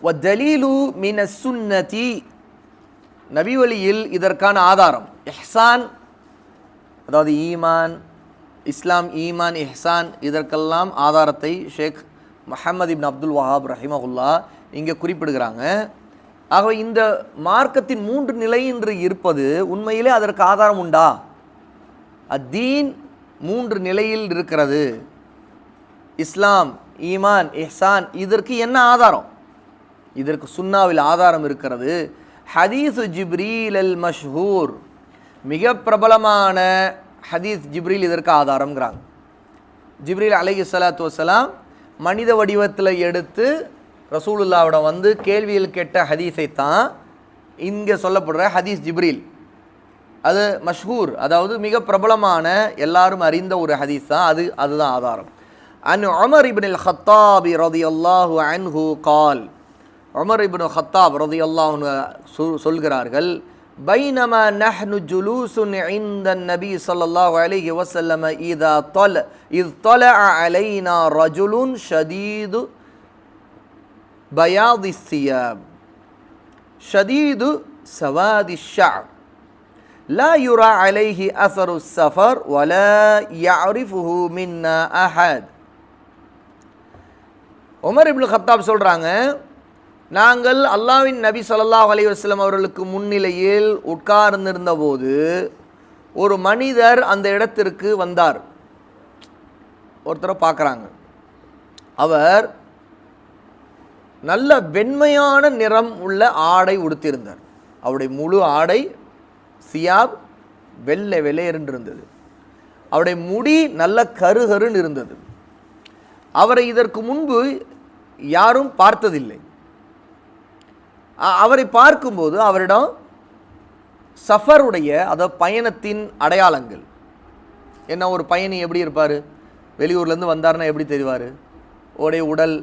வதலீலு மின சுன்னதி, நபி வழியில் இதற்கான ஆதாரம் இஹ்சான், அதாவது ஈமான், இஸ்லாம், ஈமான், இஹ்சான், இதற்கெல்லாம் ஆதாரத்தை ஷேக் முஹம்மது இப்னு அப்துல் வஹாப் ரஹிமஹுல்லா இங்கே குறிப்பிடுகிறாங்க. ஆகவே இந்த மார்க்கத்தின் 3 நிலை என்று இருப்பது உண்மையிலே அதற்கு ஆதாரம் உண்டா? அத்தீன் 3 நிலையில் இருக்கிறது, இஸ்லாம், ஈமான், இஹ்சான், இதற்கு என்ன ஆதாரம்? இதற்கு சுன்னாவில் ஆதாரம் இருக்கிறது. ஹதீஸ் ஜிப்ரீல் அல் மஷ்ஹூர், மிக பிரபலமான ஹதீஸ் ஜிப்ரீல் இதற்கு ஆதாரம்ங்கிறாங்க. ஜிப்ரீல் அலைஹிஸ்ஸலாத்து வஸ்ஸலாம் மனித வடிவத்தில் எடுத்து ரசூலுல்லாவிடம் வந்து கேள்வியில் கேட்ட ஹதீஸை தான் இங்கே சொல்லப்படுற ஹதீஸ் ஜிப்ரீல். அது மஷ்ஹூர், அதாவது மிக பிரபலமான எல்லாரும் அறிந்த ஒரு ஹதீஸ் தான், அதுதான் ஆதாரம். அன் உமர் இப்னு அல் ஹத்தாப் ரலியல்லாஹு அன்ஹு கால், உமர் இப்னு ஹத்தாப் ரலியல்லாஹு அன்ஹு சொல்கிறார்கள், பைனமா நஹ்னு ஜுலூசுன் இன்த நபி ஸல்லல்லாஹு அலைஹி வஸல்லம் இத் தலஅ அலைனா ரஜுலுன் ஷதீது பயாதி ஸியாப் ஷதீது சவாதி ஷஅர் லா யுரா அலைஹி அஸரு ஸஃபர் வலா யஅரிஃபுஹு மின்னா அஹத். உமர் இப்னு கத்தாப் சொல்கிறாங்க, நாங்கள் அல்லாஹ்வின் நபி ஸல்லல்லாஹு அலைஹி வஸல்லம் அவர்களுக்கு முன்னிலையில் உட்கார்ந்திருந்த போது ஒரு மனிதர் அந்த இடத்திற்கு வந்தார். ஒருத்தரை பார்க்குறாங்க, அவர் நல்ல வெண்மையான நிறம் உள்ள ஆடை உடுத்தியிருந்தார். அவருடைய முழு ஆடை சியாப் வெள்ளை வெள்ளையென்று இருந்தது. அவருடைய முடி நல்ல கருகருன்னு இருந்தது. அவரை இதற்கு முன்பு யாரும் பார்த்ததில்லை. அவரை பார்க்கும்போது அவரிடம் சஃபருடைய, அதாவது பயணத்தின் அடையாளங்கள் என்ன, ஒரு பயணி எப்படி இருப்பார், வெளியூர்லேருந்து வந்தார்னா எப்படி தெரிவார், உடைய உடல்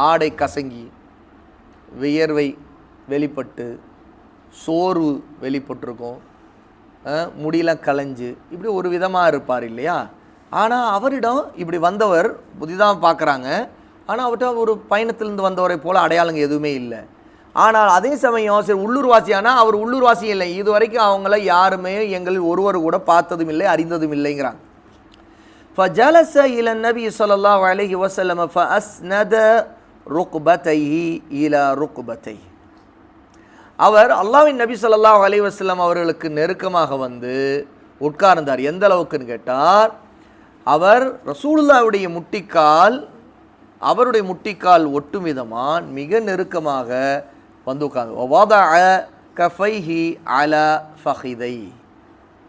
ஆடை கசங்கி, வியர்வை வெளிப்பட்டு, சோர்வு வெளிப்பட்டிருக்கும், முடியெல்லாம் கலைஞ்சு, இப்படி ஒரு விதமாக இருப்பார் இல்லையா. ஆனால் அவரிடம் இப்படி வந்தவர் புதிதாக பார்க்குறாங்க, ஆனால் அவர்கிட்ட ஒரு பயணத்திலிருந்து வந்தவரை போல் அடையாளங்க எதுவுமே இல்லை. ஆனால் அதே சமயம் சரி உள்ளூர்வாசியானா அவர் உள்ளூர்வாசி இல்லை, இது வரைக்கும் அவங்கள யாருமே எங்களில் ஒருவர் கூட பார்த்ததும் இல்லை, அறிந்ததும் இல்லைங்கிறாங்க. فجلس إلى النبي صلى الله عليه وسلم فأسند ركبتيه إلى ركبتيه. அவர் அல்லாஹ்வின் நபி ஸல்லல்லாஹு அலைஹி வஸல்லம் அவர்களுக்கு நெருக்கமாக வந்து உட்கார்ந்தார். எந்த அளவுக்குன்னு கேட்டார், அவர் ரசூலுல்லாஹ்வுடைய முட்டிக்கால், அவருடைய முட்டிக்கால் ஒட்டும் விதமாக மிக நெருக்கமாக வந்து உட்கார்ந்து, வதஅ கஃபைஹி அலா ஃபஹிதை,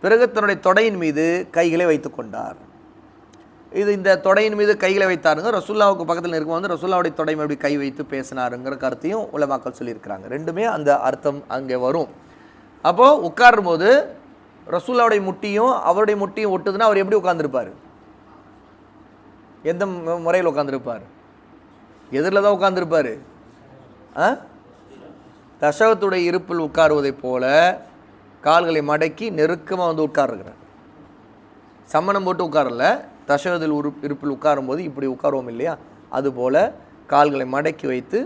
பிறகு தன்னுடைய தொடையின் மீது கைகளை வைத்து கொண்டார். இந்த தொடையின் மீது கைகளை வைத்தாருங்க, ரசூலுல்லாஹ்வுக்கு பக்கத்தில் இருக்கும் வந்து ரசூலுல்லாஹ்வுடைய தொடை அப்படி கை வைத்து பேசினாருங்கிற கருத்தையும் உலமாக்கள் சொல்லியிருக்கிறாங்க. ரெண்டுமே அந்த அர்த்தம் அங்கே வரும். அப்போது உட்காரும் போது ரசூலுல்லாஹ்வுடைய முட்டியும் அவருடைய முட்டியும் ஒட்டுதுன்னா அவர் எப்படி உட்கார்ந்துருப்பார், எந்த முறையில் உட்காந்துருப்பார், எதிரில் தான் உட்காந்துருப்பார். தஷஹத்துடைய இருப்பில் உட்காருவதை போல கால்களை மடக்கி நெருக்கமாக வந்து உட்காருகிறார். சம்மணம் போட்டு உட்காரல, தஷஹத்தில் இருப்பில் உட்காரும்போது இப்படி உட்காருவோம் இல்லையா, அதுபோல் கால்களை மடக்கி வைத்து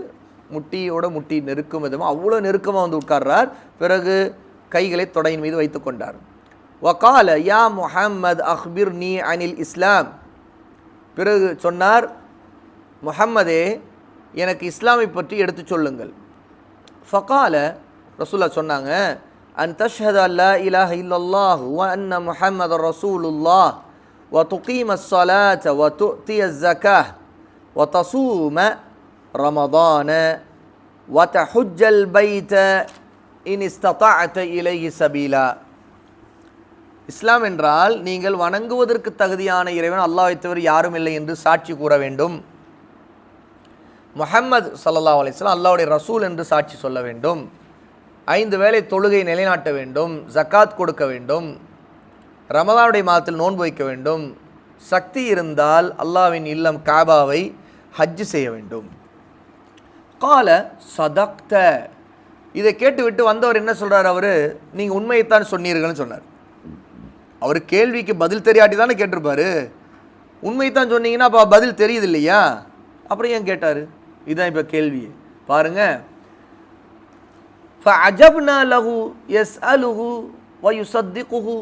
முட்டியோட முட்டி நெருக்கும் விதமாக அவ்வளோ நெருக்கமாக வந்து உட்கார்றார். பிறகு கைகளை தொடையின் மீது வைத்து கொண்டார். வகால யா முஹம்மத் அக்பிர்னி அனில் இஸ்லாம், பிறகு சொன்னார், முஹம்மதே எனக்கு இஸ்லாமை பற்றி எடுத்து சொல்லுங்கள். ஃபகால, ரசூலுல்லாஹ் சொன்னாங்க, அன் தஷ்ஹத அல்லா இலாஹ இல்லல்லாஹ் வ அன்ன முஹம்மது ரசூலுல்லாஹ் வ துகீம ஸலாத வ துஅதிய ஸகாஹ் வ தஸூம ரமதான வ தஹுஜ்ஜல் பைத இன் இஸ்ததஅத இலைஹி சபீலா. இஸ்லாம் என்றால் நீங்கள் வணங்குவதற்கு தகுதியான இறைவன் அல்லாஹ்வை தவிர யாரும் இல்லை என்று சாட்சி கூற வேண்டும். முஹம்மது ஸல்லல்லாஹு அலைஹி வஸல்லம் அல்லாஹ்வுடைய ரசூல் என்று சாட்சி சொல்ல வேண்டும். 5 வேளை தொழுகை நிலைநாட்ட வேண்டும், ஜக்காத் கொடுக்க வேண்டும், ரமதானுடைய மாதத்தில் நோன்பு வைக்க வேண்டும், சக்தி இருந்தால் அல்லாஹ்வின் இல்லம் காபாவை ஹஜ் செய்ய வேண்டும். கால சதக்த, இதை கேட்டுவிட்டு வந்தவர் என்ன சொல்கிறார், அவர் நீங்கள் உண்மையைத்தான் சொன்னீர்கள்னு சொன்னார். அவர் கேள்விக்கு பதில் தெரியாட்டி தானே கேட்டிருப்பார். உண்மையைத்தான் சொன்னீங்கன்னா அப்போ பதில் தெரியுது இல்லையா, அப்புறம் ஏன் கேட்டார்? இதுதான் இப்போ கேள்வி பாருங்க. ஃபஅஜப்னா லஹு யஸ்அலுஹு வ யுஸத்திகுஹு.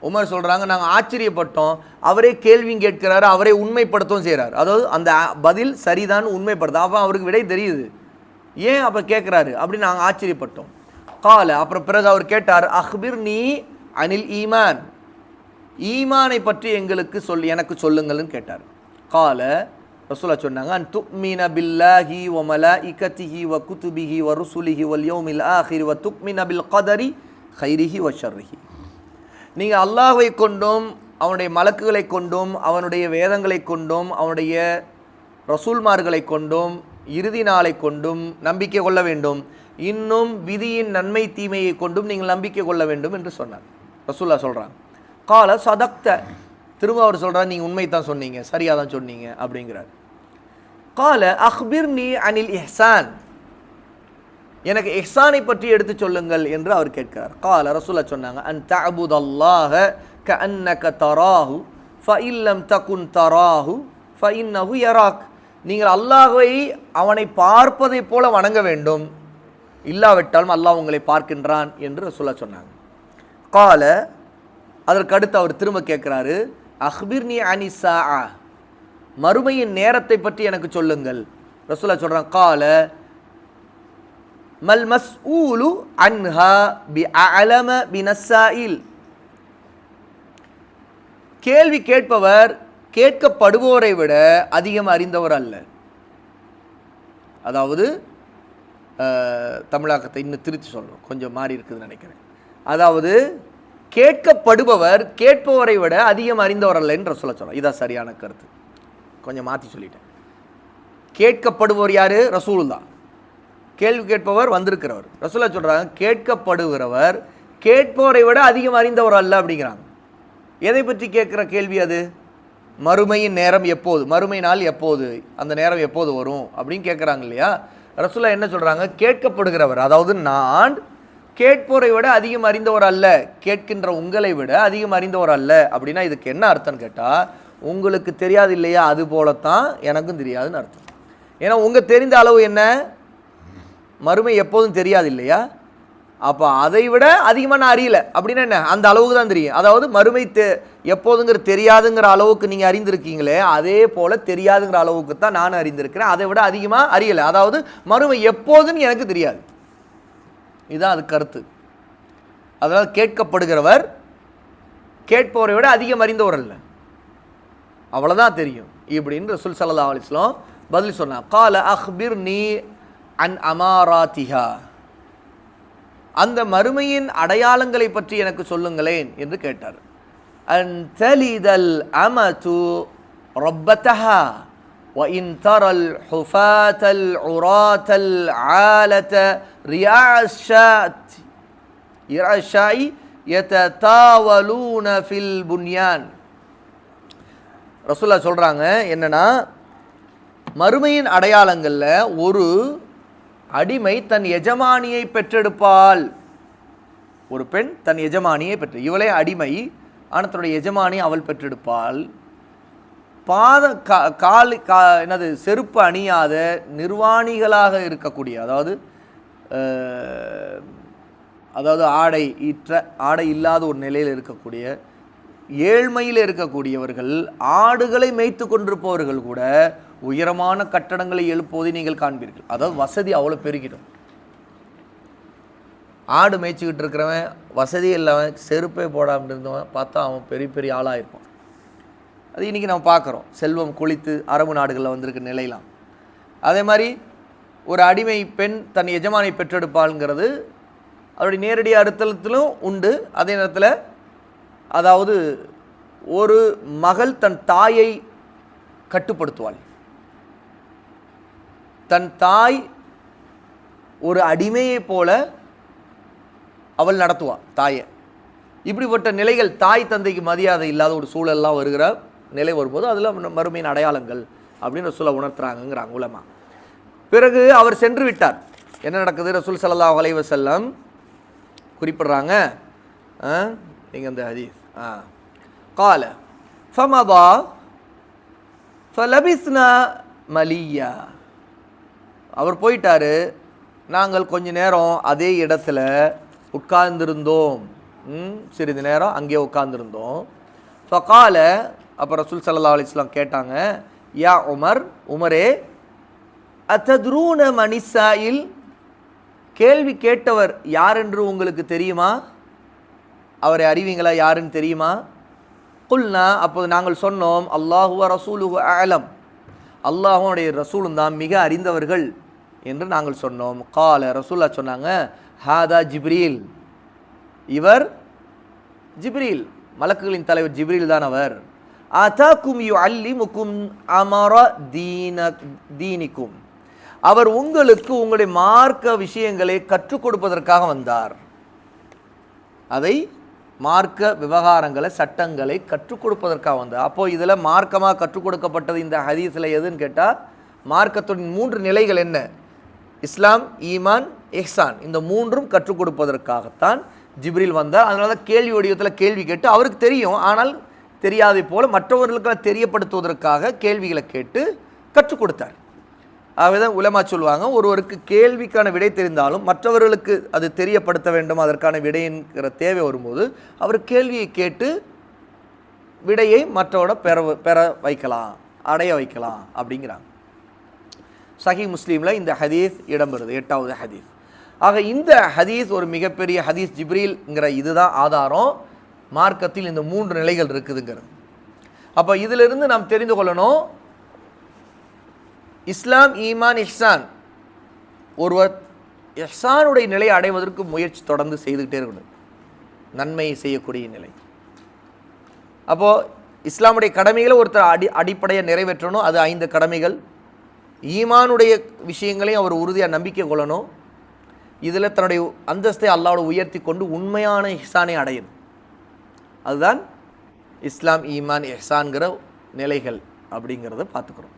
உமர் சொல்றாங்க, நாங்கள் ஆச்சரியப்பட்டோம், அவரே கேள்வியும் கேட்கிறாரு, அவரே உண்மைப்படுத்தவும் செய்கிறார். அதாவது அந்த பதில் சரிதான் உண்மைப்படுத்த, அப்போ அவருக்கு விடை தெரியுது, ஏன் அப்போ கேட்குறாரு அப்படின்னு நாங்கள் ஆச்சரியப்பட்டோம். கால அப்புறம் பிறகு அவர் கேட்டார், அஹ்பிர்னி அனில் ஈமான், ஈமானை பற்றி எங்களுக்கு எனக்கு சொல்லுங்கள்னு கேட்டார். கால ரசூலுல்லாஹ் சொன்னாங்க, அன் துக்மின பில்லாஹி வ மலாயிகத்திஹி வ குதுபிஹி வ ருசுலிஹி வல் யௌமில் ஆஹிர் வ துக்மின பில் கதரி கைரிஹி வ ஷர்ரிஹி. நீங்கள் அல்லாஹ்வை கொண்டும் அவனுடைய மலக்குகளை கொண்டும் அவனுடைய வேதங்களை கொண்டும் அவனுடைய ரசூல்மார்களை கொண்டும் இறுதி நாளை கொண்டும் நம்பிக்கை கொள்ள வேண்டும், இன்னும் விதியின் நன்மை தீமையை கொண்டும் நீங்கள் நம்பிக்கை கொள்ள வேண்டும் என்று சொன்னார். ரசூலுல்லாஹ் சொல்கிறாங்க, கால சதக்த, திரும்ப அவர் சொல்கிறார், நீங்கள் உண்மை தான் சொன்னீங்க, சரியாக தான் சொன்னீங்க அப்படிங்கிறார். கால அஹ்பிர்னி அனில் இஹ்சான், எனக்கு இஹ்சானை பற்றி எடுத்து சொல்லுங்கள் என்று அவர் கேட்கிறார். கால ரசூலுல்லாஹ் சொன்னாங்க, அன் தஅபுதல்லாஹ கஅன்னக தராஹு ஃபஇன் லம் தகுன் தராஹு ஃபஇன்னஹு யராக். நீங்கள் அல்லாஹ்வை அவனை பார்ப்பதை போல வணங்க வேண்டும், இல்லாவிட்டாலும் அல்லாஹ் உங்களை பார்க்கின்றான் என்று ரசூலுல்லாஹ் சொன்னாங்க. கால அதற்கு அடுத்து அவர் திரும்ப கேட்கிறாரு, அஹ்பிர்னி அனிஸ்ஸாஅ, மறுமையின் நேரத்தை பற்றி எனக்கு சொல்லுங்கள். ரசூலுல்லாஹ் சொல்றாங்க, கால மல் மஸ்ஊலு அன்ஹா பிஅலம பினஸ்ஸாயில், கேள்வி கேட்பவர் கேட்கப்படுவோரை விட அதிகம் அறிந்தவர் அல்ல. அதாவது தமிழாக்கத்தை இன்னும் திருத்தி சொல்லணும், கொஞ்சம் மாறி இருக்குதுன்னு நினைக்கிறேன். அதாவது கேட்கப்படுபவர் கேட்பவரை விட அதிகம் அறிந்தவர் அல்ல என்று சொல்ல. இதான் சரியான கருத்து, கொஞ்சம் மாற்றி சொல்லிட்டேன். கேட்கப்படுபவர் யாரு? ரசூலுல்லாஹ். கேள்வி கேட்பவர் வந்திருக்கிறவர். ரசூலுல்லாஹ் சொல்றாங்க, கேட்கப்படுகிறவர் கேட்பவரை விட அதிகம் அறிந்தவர் அல்ல அப்படிங்கிறாங்க. எதை பற்றி கேட்குற கேள்வி அது? மறுமையின் நேரம் எப்போது, மறுமை நாள் எப்போது, அந்த நேரம் எப்போது வரும் அப்படின்னு கேட்குறாங்க இல்லையா? ரசூலுல்லாஹ் என்ன சொல்கிறாங்க? கேட்கப்படுகிறவர், அதாவது நான் கேட்போரை விட அதிகம் அறிந்தவர் அல்ல, கேட்கின்ற உங்களை விட அதிகம் அறிந்தவர் அல்ல. அப்படின்னா இதுக்கு என்ன அர்த்தம்னு கேட்டால், உங்களுக்கு தெரியாது இல்லையா, அது போலத்தான் எனக்கும் தெரியாதுன்னு அர்த்தம். ஏன்னா உங்கள் தெரிந்த அளவு என்ன, மறுமை எப்போதும் தெரியாது இல்லையா? அப்போ அதை விட அதிகமாக நான் அறியலை அப்படின்னா என்ன, அந்த அளவுக்கு தான் தெரியும். அதாவது மறுமை எப்போதுங்கிற தெரியாதுங்கிற அளவுக்கு நீங்கள் அறிந்திருக்கீங்களே, அதே போல் தெரியாதுங்கிற அளவுக்கு தான் நான் அறிந்திருக்கிறேன், அதை விட அதிகமாக அறியலை. அதாவது மறுமை எப்போதுன்னு எனக்கு தெரியாது, இதுதான் அது கருத்து. அதனால் கேட்கப்படுகிறவர் கேட்பவரை விட அதிகம் அறிந்தவர் அல்ல, அவ்வளோதான் தெரியும் இப்படின்னு ரசூல் ஸல்லல்லாஹு அலைஹி வஸல்லம் பதில் சொன்னார். கால அஹ்பிர்னி அன் அமாராத்திஹா, அந்த மறுமையின் அடையாளங்களை பற்றி எனக்கு சொல்லுங்களேன் என்று கேட்டார். அன் தலிதல் அமது ரப்பதஹா வ இன் தரல் ஹுஃபாத்தல் உராத்தல் ஆலத ரியாஷாய் யததாவலூன ஃபில் புன்யான். ரசூலுல்லாஹ் சொல்றாங்க என்னன்னா, மறுமையின் அடையாளங்களில் ஒரு அடிமை தன் எஜமானியை பெற்றெடுப்பாள். ஒரு பெண் தன் எஜமானியை பெற்று, இவளே அடிமை, ஆனால் தன்னுடைய எஜமானி அவள் பெற்றெடுப்பாள். என்னது செருப்பு அணியாத நிர்வாணிகளாக இருக்கக்கூடிய, அதாவது ஆடை இல்லாத ஒரு நிலையில் இருக்கக்கூடிய, ஏழ்மையில் இருக்கக்கூடியவர்கள், ஆடுகளை மேய்த்து கொண்டிருப்பவர்கள் கூட உயரமான கட்டடங்களை எழுப்புவதை நீங்கள் காண்பீர்கள். அதாவது வசதி அவ்வளோ பெருகிடும். ஆடு மேய்ச்சிக்கிட்டு இருக்கிறவன், வசதி இல்லாமல் செருப்பே போடாமல் இருந்தவன் பார்த்தா அவன் பெரிய பெரிய ஆளாக இருப்பான். அது இன்றைக்கி நம்ம பார்க்குறோம், செல்வம் கொளித்து அரபு நாடுகளில் வந்திருக்க நிலையெல்லாம். அதே மாதிரி ஒரு அடிமை பெண் தன் எஜமானை பெற்றெடுப்பாளுங்கிறது அவருடைய நேரடி அர்த்தத்திலும் உண்டு. அதே நேரத்தில் அதாவது ஒரு மகள் தன் தாயை கட்டுப்படுத்துவாள், தன் தாய் ஒரு அடிமையை போல அவள் நடத்துவாள் தாயை. இப்படிப்பட்ட நிலைகள், தாய் தந்தைக்கு மரியாதை இல்லாத ஒரு சூழல்லாம் வருகிற நிலை வரும்போது அதில் மறுமையின் அடையாளங்கள் அப்படின்னு சொல்ல உணர்த்துறாங்கிறாங்க உலமா. பிறகு அவர் சென்று விட்டார். என்ன நடக்குது? ரசூல் ஸல்லல்லாஹு அலைஹி வஸல்லம் குறிப்பிடுறாங்க, நீங்கள் அந்த ஹதீஸ் கால ஃபமதா ஃபலபிஸ்னா மலியா, அவர் போயிட்டார். நாங்கள் கொஞ்ச நேரம் அதே இடத்துல உட்கார்ந்திருந்தோம். சிறிது நேரம் அங்கேயே உட்கார்ந்திருந்தோம். ஃபகால, அப்போ ரசூல் ஸல்லல்லாஹு அலைஹி வஸல்லம் கேட்டாங்க, யா உமர், உமரே, அத்தத்ரூன மனிசாயில், கேள்வி கேட்டவர் யார் என்று உங்களுக்கு தெரியுமா? அவரை அறிவீங்களா, யாருன்னு தெரியுமா? குல்னா, அப்போது நாங்கள் சொன்னோம், அல்லாஹு வ ரசூலுஹு அலம், அல்லாஹுடைய ரசூலும் தான் மிக அறிந்தவர்கள் என்று நாங்கள் சொன்னோம். கால, ரசூல்லா சொன்னாங்க, ஹாதா ஜிப்ரீல், இவர் ஜிப்ரீல், மலக்குகளின் தலைவர் ஜிப்ரீல் தான் அவர். அதாக்கும் யுஅல்லிமுக்கும் அமர தீனிக்கும், அவர் உங்களுக்கு உங்களுடைய மார்க்க விஷயங்களை கற்றுக் கொடுப்பதற்காக வந்தார். அதை மார்க்க விவகாரங்களை, சட்டங்களை கற்றுக் கொடுப்பதற்காக வந்தார். அப்போது இதில் மார்க்கமாக கற்றுக் கொடுக்கப்பட்டது இந்த ஹதீஸில் எதுன்னு கேட்டால், மார்க்கத்தின் 3 நிலைகள் என்ன? இஸ்லாம், ஈமான், இஹ்சான், இந்த 3ம் கற்றுக் கொடுப்பதற்காகத்தான் ஜிப்ரீல் வந்தார். அதனால தான் கேள்வி வடிவத்தில் கேள்வி கேட்டு, அவருக்கு தெரியும், ஆனால் தெரியாதை போல மற்றவர்களுக்கு தெரியப்படுத்துவதற்காக கேள்விகளை கேட்டு கற்றுக் கொடுத்தார். ஆகவேதான் உலமா சொல்லுவாங்க, ஒருவருக்கு கேள்விக்கான விடை தெரிந்தாலும் மற்றவர்களுக்கு அது தெரியப்படுத்த வேண்டும், அதற்கான விடைங்கிற தேவை வரும்போது அவர் கேள்வியை கேட்டு விடையை மற்றவோட பெற வைக்கலாம், அடைய வைக்கலாம் அப்படிங்கிறாங்க. சஹீஹ் முஸ்லீமில் இந்த ஹதீஸ் இடம்பெறுது, 8வது ஹதீஸ். ஆக இந்த ஹதீஸ் ஒரு மிகப்பெரிய ஹதீஸ். ஜிப்ரீல்ங்கிற இதுதான் ஆதாரம். மார்க்கத்தில் இந்த 3 நிலைகள் இருக்குதுங்கிறது. அப்போ இதிலிருந்து நாம் தெரிந்து கொள்ளணும், இஸ்லாம், ஈமான், இஹ்சான், ஒருவர் இஹ்சானுடைய நிலையை அடைவதற்கு முயற்சி தொடர்ந்து செய்துக்கிட்டே இருக்கணும், நன்மையை செய்யக்கூடிய நிலை. அப்போது இஸ்லாமுடைய கடமைகளை ஒருத்தர் அடிப்படையை நிறைவேற்றணும், அது 5 கடமைகள். ஈமானுடைய விஷயங்களையும் அவர் உறுதியாக நம்பிக்கை கொள்ளணும். இதில் தன்னுடைய அந்தஸ்தை அல்லாஹ்வோடு உயர்த்தி கொண்டு உண்மையான இஹ்சானை அடையணும். அதுதான் இஸ்லாம், ஈமான், இஹ்சான்கிற நிலைகள் அப்படிங்கிறத பார்த்துக்கிறோம்.